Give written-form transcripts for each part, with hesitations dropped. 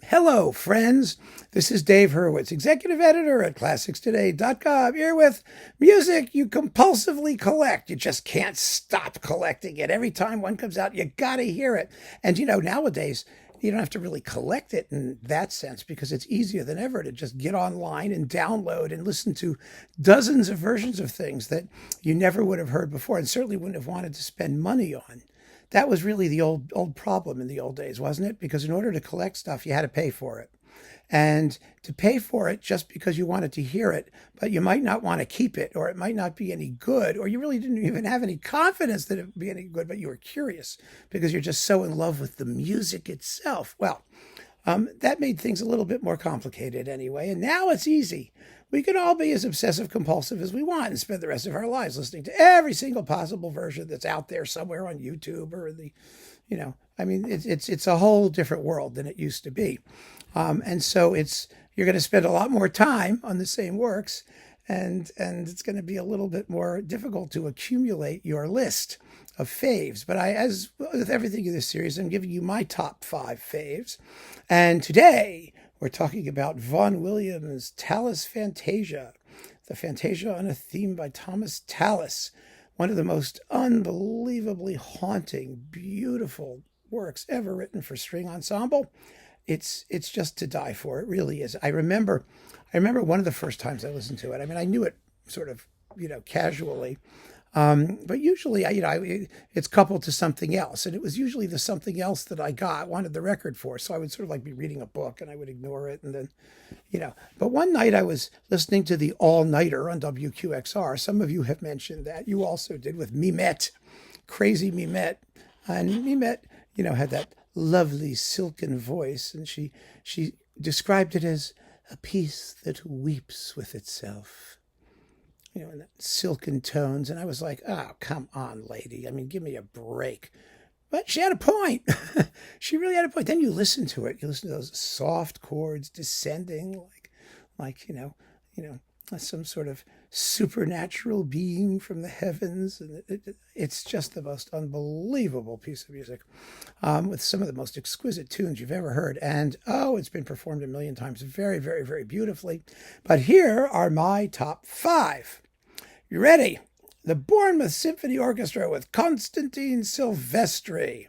Hello, friends. This is Dave Hurwitz, executive editor at ClassicsToday.com, here with music you compulsively collect. You just can't stop collecting it. Every time one comes out, you got to hear it. And, nowadays, you don't have to really collect it in that sense because it's easier than ever to just get online and download and listen to dozens of versions of things that you never would have heard before and certainly wouldn't have wanted to spend money on. That was really the old problem in the old days, wasn't it? Because in order to collect stuff, you had to pay for it. And to pay for it just because you wanted to hear it, but you might not want to keep it, or it might not be any good, or you really didn't even have any confidence that it would be any good, but you were curious because you're just so in love with the music itself. Well, that made things a little bit more complicated anyway, and now it's easy. We can all be as obsessive compulsive as we want and spend the rest of our lives listening to every single possible version that's out there somewhere on YouTube or it's a whole different world than it used to be. And so you're going to spend a lot more time on the same works, and it's going to be a little bit more difficult to accumulate your list of faves. But as with everything in this series, I'm giving you my top 5 faves. And today we're talking about Vaughan Williams' Tallis Fantasia, the Fantasia on a theme by Thomas Tallis, one of the most unbelievably haunting, beautiful works ever written for string ensemble. It's just to die for. It really is. I remember one of the first times I listened to it. I mean, I knew it sort of, casually. But usually, it's coupled to something else. And it was usually the something else that I wanted the record for. So I would sort of like be reading a book and I would ignore it. And then, but one night I was listening to the all-nighter on WQXR. Some of you have mentioned that. You also did with Mimette, crazy Mimette. And Mimette, had that lovely silken voice. And she described it as a piece that weeps with itself. In that silken tones. And I was like, oh, come on, lady. I mean, give me a break. But she had a point. She really had a point. Then you listen to it. You listen to those soft chords descending like some sort of supernatural being from the heavens. And it's just the most unbelievable piece of music with some of the most exquisite tunes you've ever heard. And, it's been performed a million times very, very, very beautifully. But here are my top 5. You ready? The Bournemouth Symphony Orchestra with Constantin Silvestri.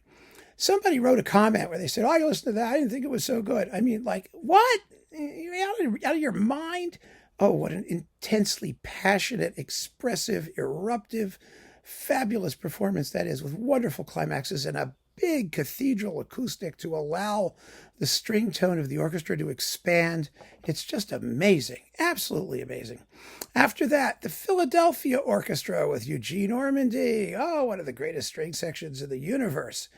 Somebody wrote a comment where they said, I listened to that. I didn't think it was so good. I mean, like, what? You're out of your mind? Oh, what an intensely passionate, expressive, eruptive, fabulous performance that is, with wonderful climaxes and a big cathedral acoustic to allow the string tone of the orchestra to expand. It's just amazing, absolutely amazing. After that, the Philadelphia Orchestra with Eugene Ormandy. Oh, one of the greatest string sections in the universe.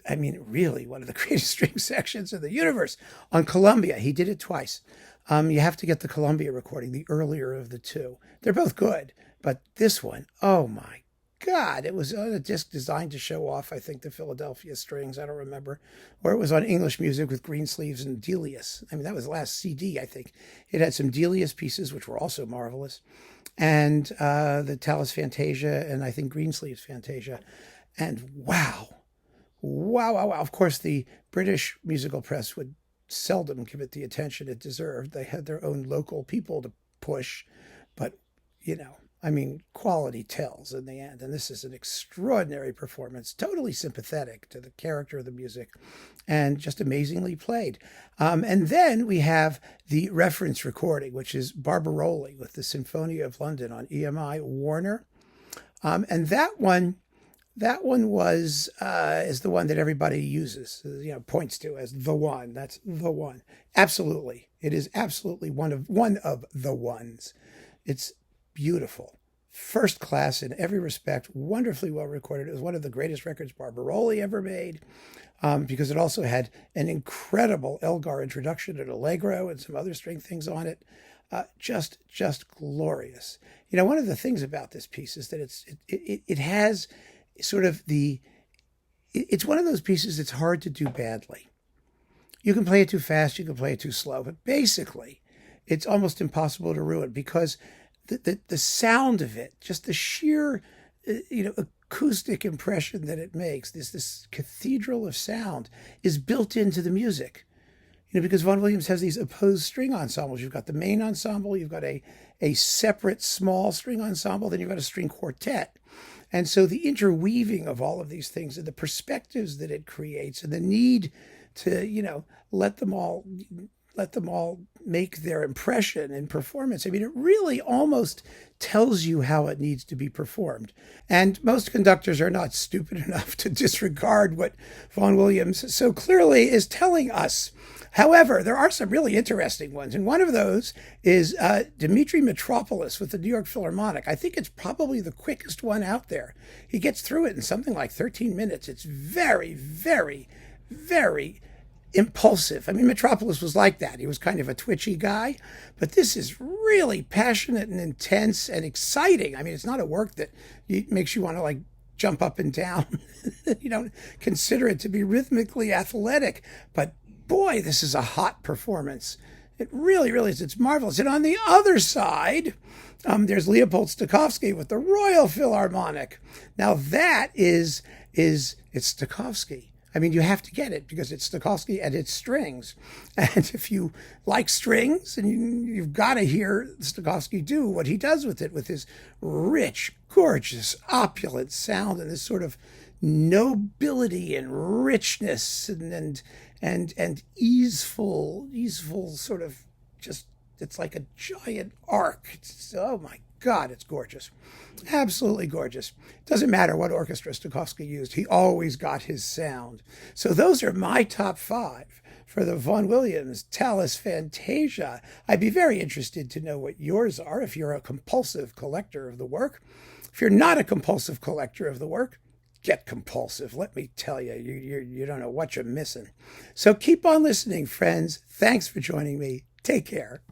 I mean, really, one of the greatest string sections in the universe. On Columbia, he did it twice. You have to get the Columbia recording, the earlier of the two. They're both good, but this one, oh my God, it was on a disc designed to show off, I think, the Philadelphia strings. I don't remember. Or it was on English Music with green sleeves and Delius. I mean, that was the last CD, I think. It had some Delius pieces, which were also marvelous. And the Tallis Fantasia and I think Greensleeves Fantasia. And wow. Of course, the British musical press would seldom give it the attention it deserved. They had their own local people to push. But, quality tells in the end. And this is an extraordinary performance, totally sympathetic to the character of the music and just amazingly played. And then we have the reference recording, which is Barbirolli with the Sinfonia of London on EMI Warner. And that one is the one that everybody uses, points to as the one. That's the one. Absolutely. It is absolutely one of the ones. It's beautiful. First class in every respect, wonderfully well recorded. It was one of the greatest records Barbirolli ever made because it also had an incredible Elgar introduction and Allegro and some other string things on it. Just glorious. One of the things about this piece is that it has sort of it's one of those pieces that's hard to do badly. You can play it too fast, you can play it too slow, but basically it's almost impossible to ruin because the sound of it, just the sheer, acoustic impression that it makes, this cathedral of sound is built into the music. because Vaughan Williams has these opposed string ensembles. You've got the main ensemble, you've got a separate small string ensemble, then you've got a string quartet. And so the interweaving of all of these things and the perspectives that it creates and the need to, let them all make their impression in performance. I mean, it really almost tells you how it needs to be performed. And most conductors are not stupid enough to disregard what Vaughan Williams so clearly is telling us. However, there are some really interesting ones. And one of those is Dmitri Mitropoulos with the New York Philharmonic. I think it's probably the quickest one out there. He gets through it in something like 13 minutes. It's very, very, very impulsive. I mean, Mitropoulos was like that. He was kind of a twitchy guy, but this is really passionate and intense and exciting. I mean, it's not a work that makes you want to like jump up and down. You don't consider it to be rhythmically athletic, but boy, this is a hot performance. It really, really is. It's marvelous. And on the other side, there's Leopold Stokowski with the Royal Philharmonic. Now that it's Stokowski. I mean, you have to get it because it's Stokowski and it's strings. And if you like strings, and you've got to hear Stokowski do what he does with it, with his rich, gorgeous, opulent sound and this sort of nobility and richness and easeful sort of just, it's like a giant arc. Oh my God, it's gorgeous. Absolutely gorgeous. Doesn't matter what orchestra Stokowski used. He always got his sound. So those are my top 5 for the Vaughan Williams Tallis Fantasia. I'd be very interested to know what yours are if you're a compulsive collector of the work. If you're not a compulsive collector of the work, get compulsive. Let me tell you, you don't know what you're missing. So keep on listening, friends. Thanks for joining me. Take care.